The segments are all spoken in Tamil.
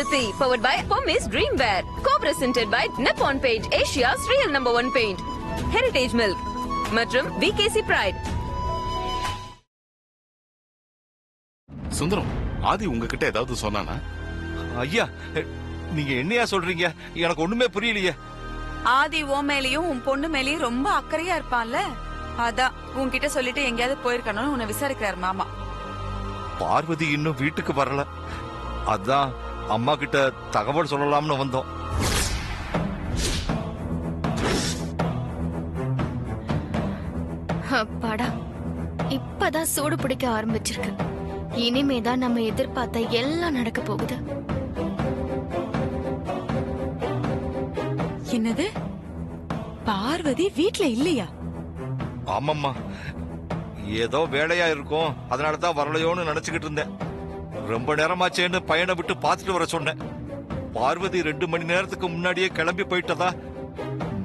Prati, powered by Pommes Dreamwear. Co-presented by Nippon Paint, Asia's real #1 paint. Heritage Milk மற்றும் VKC Pride. சுந்தரம், ஆதி உங்ககிட்ட ஏதாவது சொன்னானா? ஐயா, நீங்க என்னையா சொல்றீங்க? எனக்கு ஒண்ணுமே புரியலையே. ஆதி ஓ மேலயும் உன் பொண்ணு மேலயும் ரொம்ப அக்கறையா இருப்பான்ல, அதான் உன்கிட்ட சொல்லிட்டு எங்கேயாவது போயிருக்கணும்னு உன்னை விசாரிக்கிறார் மாமா. பார்வதி இன்னும் வீட்டுக்கு வரல, அதான் அம்மா கிட்ட தகவல் சொல்லலாம்னு வந்தோம். அப்பாடா, இப்பதான் சூடு பிடிக்க ஆரம்பிச்சிருக்கு. இனிமேதான் நம்ம எதிர்பார்த்த எல்லாம் நடக்க போகுது. என்னது, பார்வதி வீட்ல இல்லையா? ஆமாம்மா, ஏதோ வேலையா இருக்கும், அதனாலதான் வரலையோன்னு நினைச்சுக்கிட்டு இருந்தேன். ரொம்ப நேரமாச்சேன்னு பையனை விட்டு பாத்துட்டு வர சொன்னேன். பார்வதி 2 மணி நேரத்துக்கு முன்னாடியே கிளம்பி போயிட்டதா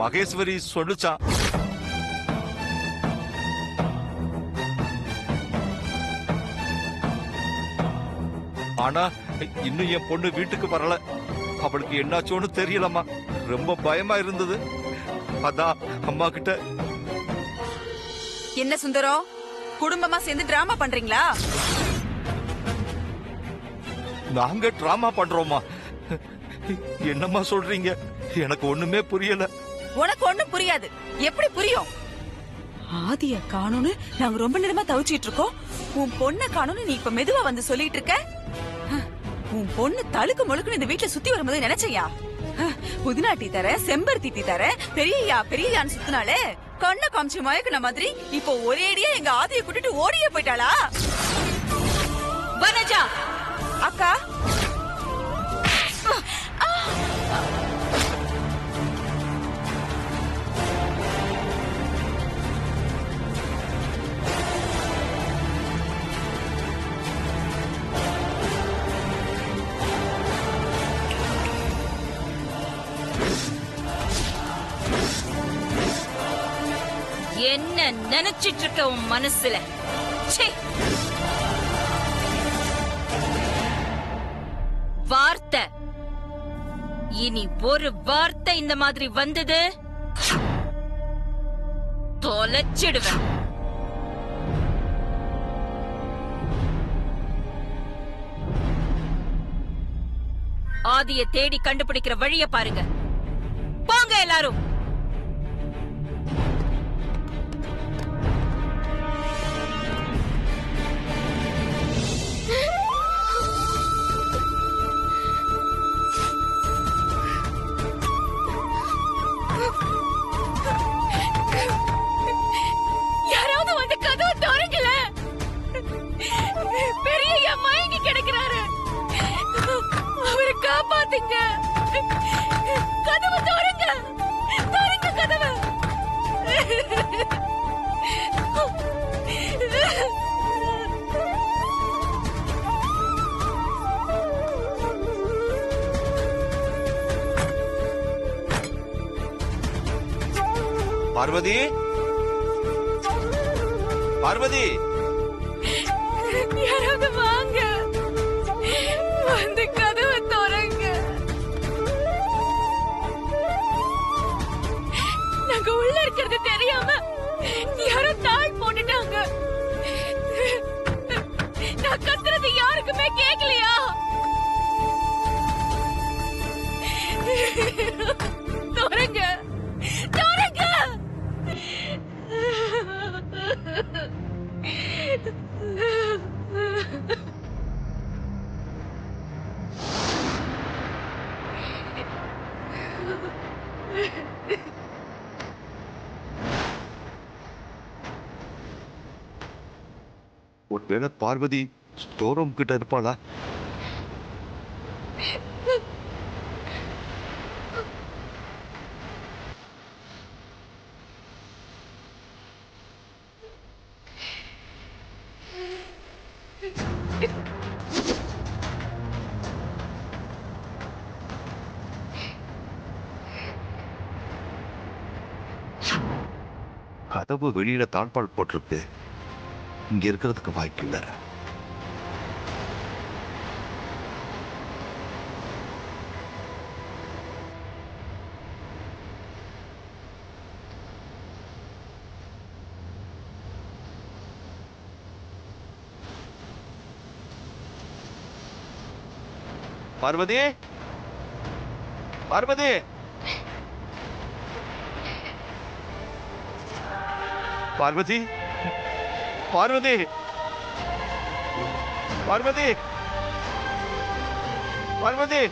மகேஸ்வரி சொல்லுச்சான். ஆனா இன்னும் என் பொண்ணு வீட்டுக்கு வரல. அவளுக்கு என்னாச்சோன்னு தெரியலம்மா. ரொம்ப பயமா இருந்தது, அதான் அம்மா கிட்ட. என்ன சுந்தரம், குடும்பமா சேர்ந்து டிராமா பண்றீங்களா? நாங்க டிராமா பண்றோமா? என்னம்மா சொல்றீங்க? எனக்கு ஒண்ணுமே புரியல. உனக்கு ஒண்ணும் புரியாது. எப்படி புரியும்? ஆதிய காணோன்னு நாங்க ரொம்ப நேரமா தவிச்சிட்டு இருக்கோம். உன் பொண்ண காணோன்னு நீ இப்ப மெதுவா வந்து சொல்லிட்டு இருக்க. உன் பொண்ணு தழுக்கு முழுக்குன்னு இந்த வீட்டுல சுத்தி வரும்போது நினைச்சையா? புதினா டீ தர, செம்பருத்தி டீ தர, பெரியயான்னு சுத்தினாலே கண்ண காமிச்சு மயக்குன மாதிரி இப்போ ஒரேடியா எங்க ஆதிய கூட்டிட்டு ஓடியே போயிட்டாளா? வனஜா அக்கா, என்ன நினைச்சிட்டு இருக்க உன் மனசுல? வார்த்தை, இனி ஒரு வார்த்தை இந்த மாதிரி வந்தது தொலைச்சிடுவேன். ஆதிய தேடி கண்டுபிடிக்கிற வழிய பாருங்க. போங்க எல்லாரும். யாராவது வந்து கதவை திறங்கல. பெரியய்யா மயங்கி கிடக்குறாரு, அவரை காப்பாத்துங்க. கதவை திறங்க, திறங்க கதவை. பார்வதி, பார்வதி, யாராவது வாங்க, வந்து கதவை திறங்க. நாங்க உள்ள இருக்கிறது தெரியாம யாரோ தாழ் போட்டுட்டாங்க. நான் கத்துறது யாருக்குமே கேட்கலையா? திறங்க, திறங்க. ஒருவேளை பார்வதி ஸ்டோர் ரூம் கிட்ட இருப்பாளா? கதவு வெளியில தாழ்பால் போட்டிருக்கு, இங்க இருக்கிறதுக்கு வாய்ப்பு இல்லை. பார்வதி பார்வதி பார்வதி பார்வதி பார்வதி பார்வதி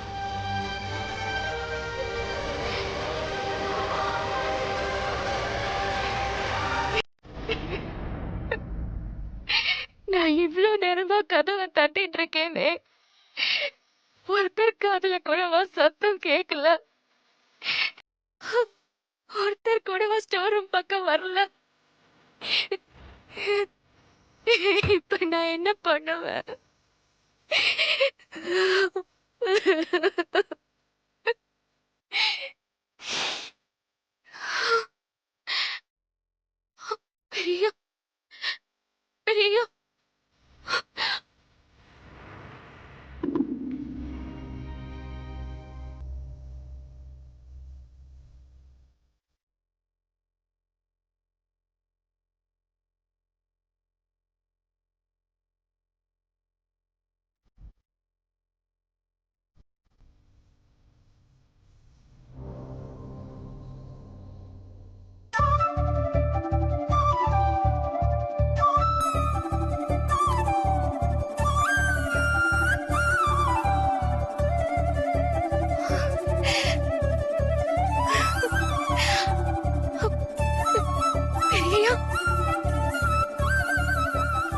நான் இவ்ளோ நேரமா கதவை தட்டிட்டு இருக்கேனே, ஒருத்தர் காதுல கூடவா சத்தம் கேட்கல, ஒருத்தர் கூடவா ஸ்டோர் ரூம் பக்கம் வரல. இப்ப நான் என்ன பண்ணுவேன்? பெரிய பெரிய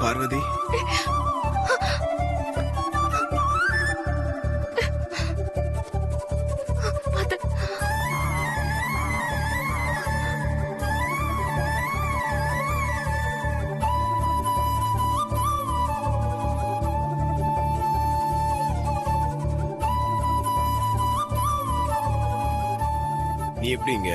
பார்வதி நீ எப்படிங்க?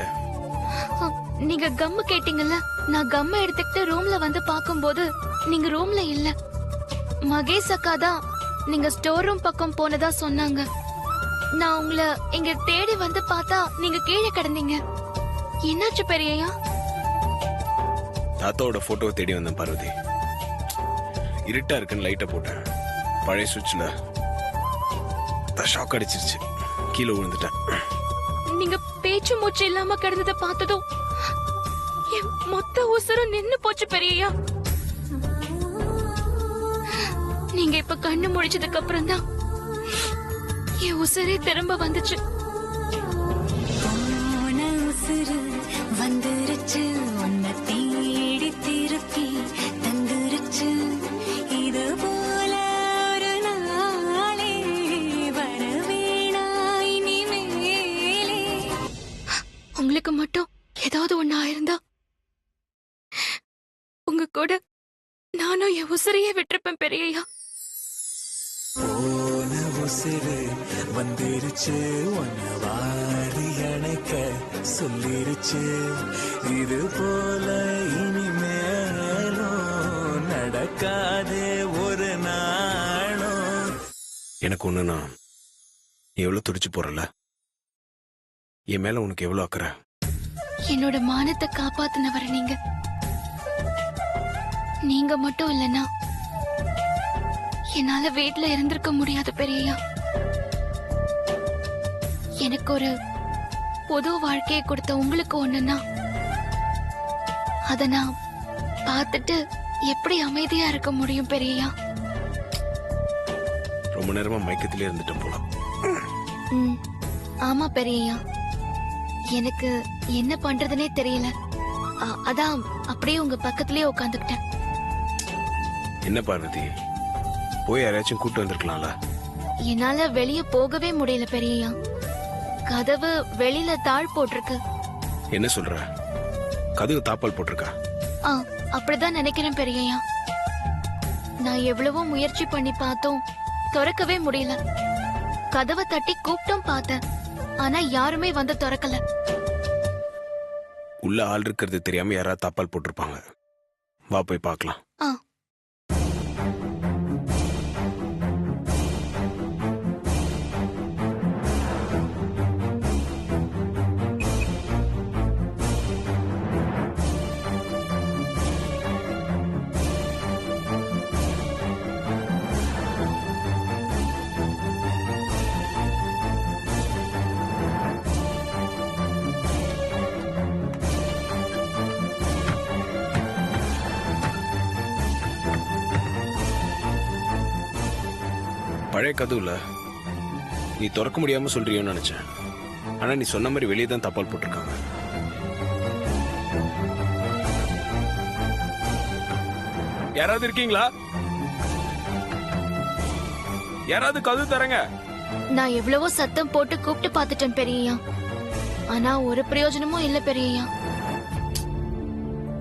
நீங்க கம்மு கேட்டீங்கல்ல, நான் கம்ம எடுத்துக்கிட்டு ரூம்ல வந்து பாக்கும்போது நீங்க ரூம்ல இல்ல. மகேஷ் அக்கா தான் நீங்க ஸ்டோர் ரூம் பக்கம் போனதா சொன்னாங்க. நான் உங்களை இங்க தேடி வந்து பார்த்தா நீங்க கீழே கிடந்தீங்க. என்னாச்சு பெரியயா? தாத்தாவோட போட்டோவை தேடி வந்தேன் பார்வதி. இருட்டா இருக்குன்னு லைட்டை போட்டேன். பழைய சுவிட்ச்ல ஷாக் அடிச்சிருச்சு, கீழே விழுந்துட்டேன். நீங்க பேச்சு மூச்சு இல்லாம கிடந்ததை பார்த்ததும் என் மொத்த உசுரும் நின்னு போச்சு பெரியயா. நீங்க இப்ப கண்ணு முடிச்சதுக்கு அப்புறம் தான் என் உசுரே திரும்ப வந்துச்சு. உசுறு வந்துருச்சு, உன்னை தேடி திருப்பி தந்துருச்சு. இது போல ஒரு நாளே வரவேணா இனிமேலே. உங்களுக்கு மட்டும் ஏதாவது ஒண்ணு ஆயிருந்தா உங்க கூட நானும் என் உசுரையே விட்டிருப்பேன் பெரியயா. போன உசிறு வந்துருச்சு, உன்னை வாரி அணைக்க சொல்லிருச்சு. இது போல இனிமேலும் நடக்காதே ஒரு நாளும். எனக்கு ஒண்ணுன்னா நீ எவ்வளவு துடிச்சு போறல, என் மேல உனக்கு எவ்வளவு அக்கறை. என்னோட மானத்தை காப்பாத்தினவர் நீங்க. நீங்க மட்டும் இல்லனா என்னால வீட்ல இருந்திருக்க முடியாது பெரியயா. எனக்கு ஒரு பொது வாழ்க்கையை கொடுத்த உங்களுக்கு ஒண்ணுன்னா அத நான் பார்த்துட்டு எப்படி அமைதியா இருக்க முடியும் பெரியயா? ரொம்ப நேரமா மயக்கத்திலே இருந்துட்டேன் போல. ம், ஆமா பெரியயா. எனக்கு என்ன பண்றதுனே தெரியல. அதான் அப்படியே உங்க பக்கத்திலேயே உட்காந்துக்கிட்டேன். என்ன பார்வதி, போய் யாராச்சும் கூட்டு வந்திருக்கலாம்ல. என்னால வெளிய போகவே முடியல பெரியயா. கதவு வெளியில தாழ் போட்டிருக்கு. என்ன சொல்ற? கதவு தாப்பால் போட்டிருக்கா? அப்படிதான் நினைக்கிறேன் பெரியயா. நான் எவ்வளவோ முயற்சி பண்ணி பார்த்தோம், திறக்கவே முடியல. கதவை தட்டி கூப்பிட்டும் பார்த்தேன், ஆனா யாருமே வந்து திறக்கல. உள்ள ஆள் இருக்கிறது தெரியாம யாராவது தாப்பால் போட்டிருப்பாங்க. வா போய் பார்க்கலாம். பழைய கதவுல நீ திறக்க முடியாம சொல்றியோன்னு நினைச்சேன். ஆனா நீ சொன்ன மாதிரி வெளியே தான் தப்பால் போட்டிருக்காங்க. யாராவது இருக்கீங்களா? யாராவது கதவு தரங்க. நான் எவ்வளவோ சத்தம் போட்டு கூப்பிட்டு பார்த்துட்டேன் பெரியய்யா, ஆனா ஒரு பிரயோஜனமும் இல்ல பெரியய்யா.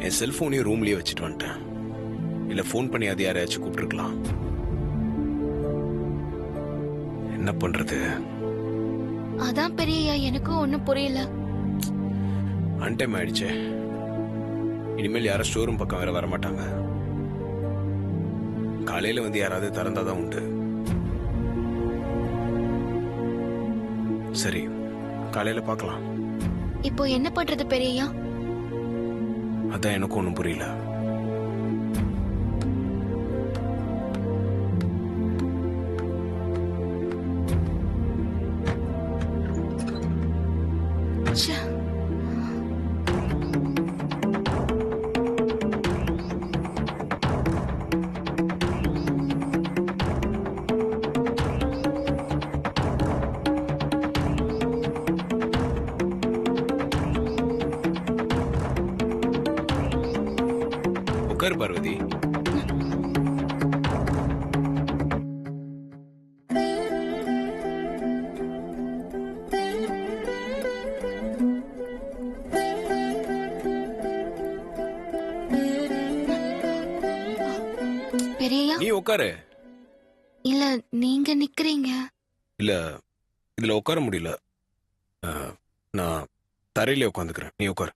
என் செல்போனையும் ரூம்லயே வச்சுட்டு வந்துட்டேன். இல்ல போன் பண்ணி அது யாரையாச்சும் கூப்பிட்டுருக்கலாம். என்ன பண்றது? அதான் பெரியய்யா எனக்கும் ஒண்ணும் புரியல. அன்டைம் ஆயிடுச்சே. இனிமேல் யாரும் ஸ்டோர் பக்கம் வேற வரமாட்டாங்க. காலையில வந்து யாராவது திறந்தாதான் உண்டு. சரி, காலையில பார்க்கலாம். இப்போ என்ன பண்றது பெரியய்யா? அதான் எனக்கும் ஒன்றும் புரியல. ச்சே. உட்காரு பார்வதி. பெரியய்யா நீ உட்காரு. இல்ல நீங்க நிக்கிறீங்க. இல்ல, இதுல உட்கார முடியல. நான் தரையில உட்காந்துக்கிறேன். நீ உட்காரு.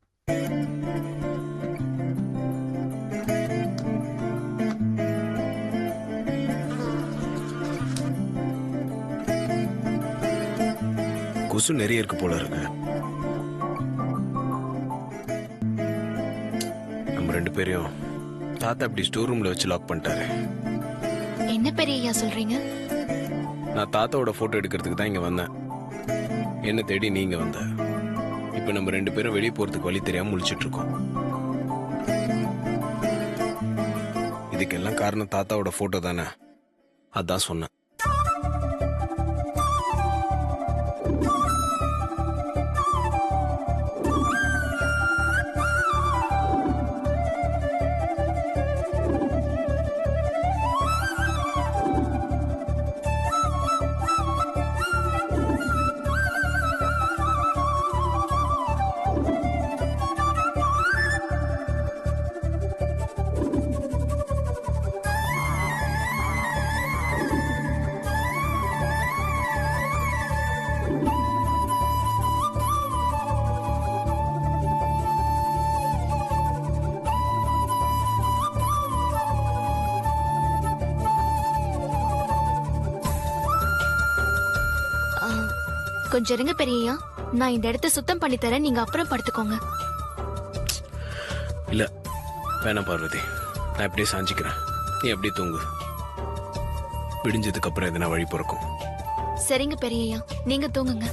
கொசு நிறைய இருக்கு போல இருக்கு. நம்ம ரெண்டு பேரையும் தாத்தா அப்படி ஸ்டோர் ரூம்ல வச்சு லாக் பண்ணிட்டாரு. என்ன பெரியய்யா சொல்றீங்க? நான் தாத்தாவோட போட்டோ எடுக்கிறதுக்கு தான் இங்க வந்தேன். என்ன தேடி நீங்க வந்த. இப்ப நம்ம ரெண்டு பேரும் வெளியே போறதுக்கு வழி தெரியாம முழிச்சிட்டு இருக்கோம். இதுக்கெல்லாம் காரணம் தாத்தாவோட போட்டோ தானே? அதான் சொன்னேன். கொஞ்சம் இருங்க பெரியய்யா, நான் இந்த இடத்த சுத்தம் பண்ணி தரேன், நீங்க அப்புறம் படுத்துக்கோங்க. இல்ல வேணாம் பார்வதி, நான் அப்படியே சாஞ்சிக்கிறேன். நீ அப்படியே தூங்கு. விடிஞ்சதுக்கு அப்புறம் எதனா வழி பிறக்கும். சரிங்க பெரியய்யா, நீங்க தூங்குங்க.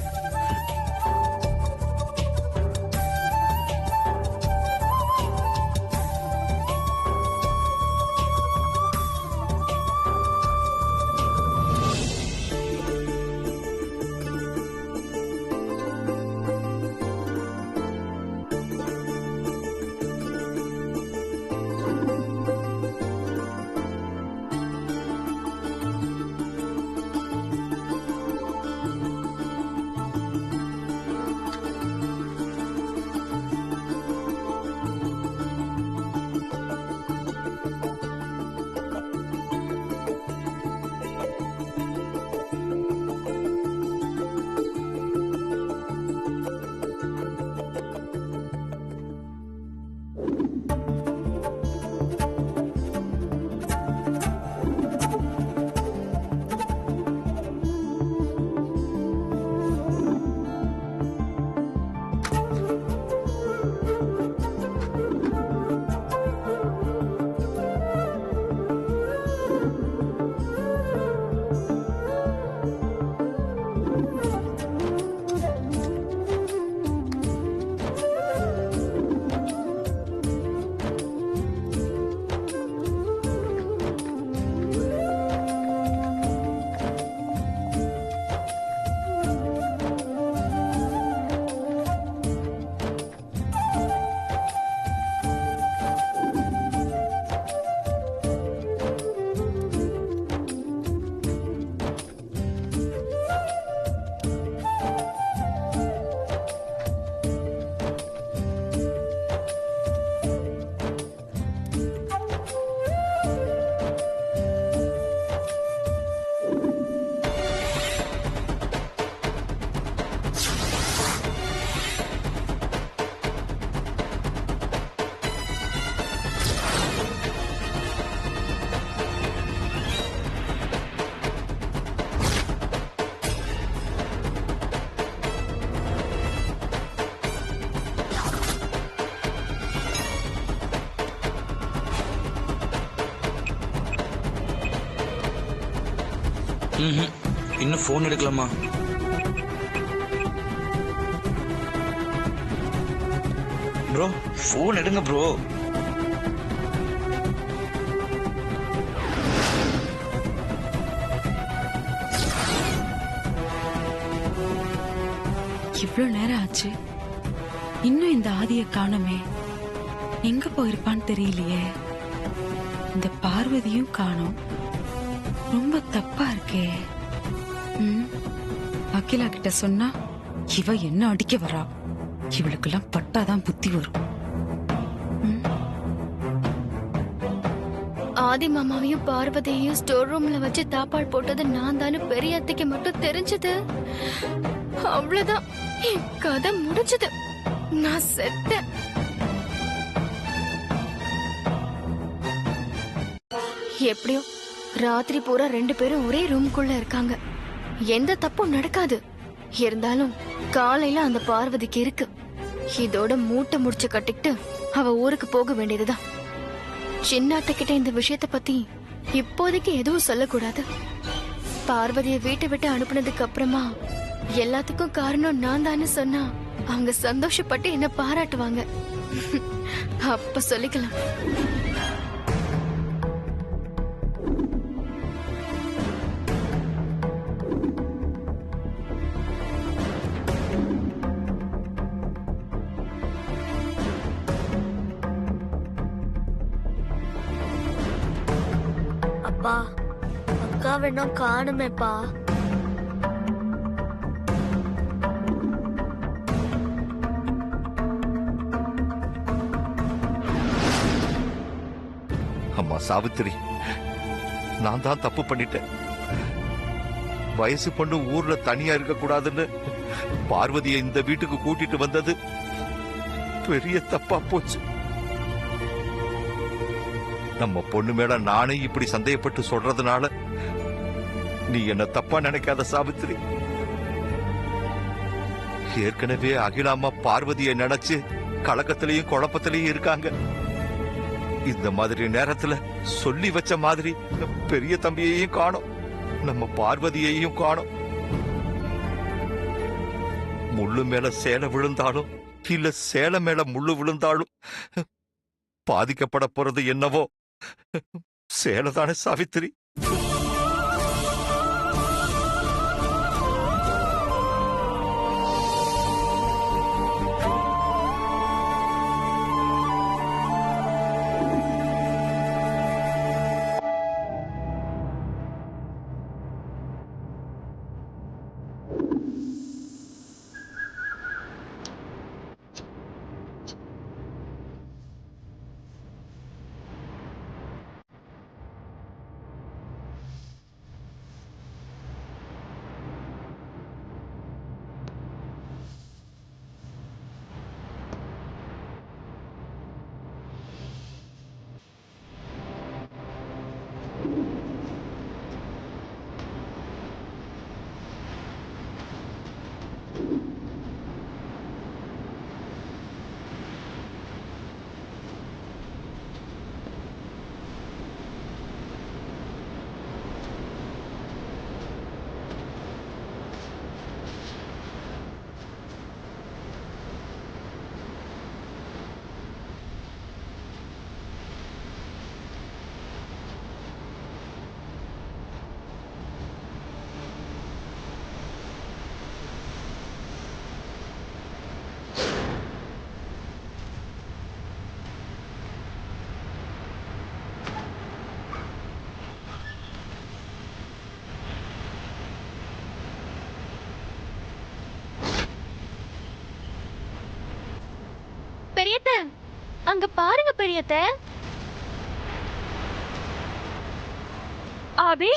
இன்னும் ஃபோன் எடுக்கலாமா? ப்ரோ ஃபோன் எடுங்க ப்ரோ. இவ்வளவு நேரம் ஆச்சு, இன்னும் இந்த ஆதிய காணோமே. எங்க போயிருப்பான்னு தெரியலையே. இந்த பார்வதியும் காணோம். ரொம்ப தப்பா இருக்கே. அகிலா கிட்ட சொன்னா இவ என்ன அடிக்க வரா. இவளுக்கெல்லாம் பட்டாதான் புத்தி வரும். ஆதி மாமாவையும் பார்வதியையும் ஸ்டோர் ரூம்ல வச்சு தாப்பால் போட்டது நான் தானே பெரிய அத்தைக்கு மட்டும் தெரிஞ்சது. அவ்வளவுதான், என் கதை முடிஞ்சது. நான் செத்தேன். எப்படியோ ராத்திரி பூரா 2 பேரும் ஒரே ரூம்குள்ள இருக்காங்க. எந்த தப்பும் நடக்காது. இருந்தாலும் காலையில அந்த பார்வதிக்கு இருக்கு. இதோட மூட்டை முடிச்சு கட்டிக்கிட்டு அவ ஊருக்கு போக வேண்டியதுதான். சின்ன அத்தை கிட்ட இந்த விஷயத்த பத்தி இப்போதைக்கு எதுவும் சொல்லக்கூடாது. பார்வதியை வீட்டை விட்டு அனுப்புனதுக்கு அப்புறமா எல்லாத்துக்கும் காரணம் நான் தானே சொன்னா அவங்க சந்தோஷப்பட்டு என்ன பாராட்டுவாங்க. அப்ப சொல்லிக்கலாம். அப்பா, அக்காவை இன்னும் காணுமேப்பா. அம்மா சாவித்திரி, நான் தான் தப்பு பண்ணிட்டேன். வயசு பொண்ணு ஊர்ல தனியா இருக்க கூடாதுன்னு பார்வதியை இந்த வீட்டுக்கு கூட்டிட்டு வந்தது பெரிய தப்பா போச்சு. நம்ம பொண்ணு மேல நானே இப்படி சந்தேகப்பட்டு சொல்றதுனால நீ என்ன தப்பா நினைக்காத சாவித்திரி. ஏற்கனவே அகிலாமா பார்வதியை நினைச்சு கலக்கத்திலையும் குழப்பத்திலையும் இருக்காங்க. இந்த மாதிரி நேரத்துல சொல்லி வச்ச மாதிரி பெரிய தம்பியையும் காணோம், நம்ம பார்வதியையும் காணோம். முள்ளு மேல சேலை விழுந்தாலும் இல்ல சேலை மேல முள்ளு விழுந்தாலும் பாதிக்கப்பட போறது என்னவோ சேலைதானே சாவித்திரி. பெரியத்த, அங்க பாருங்க பெரியத்த. ஆபி.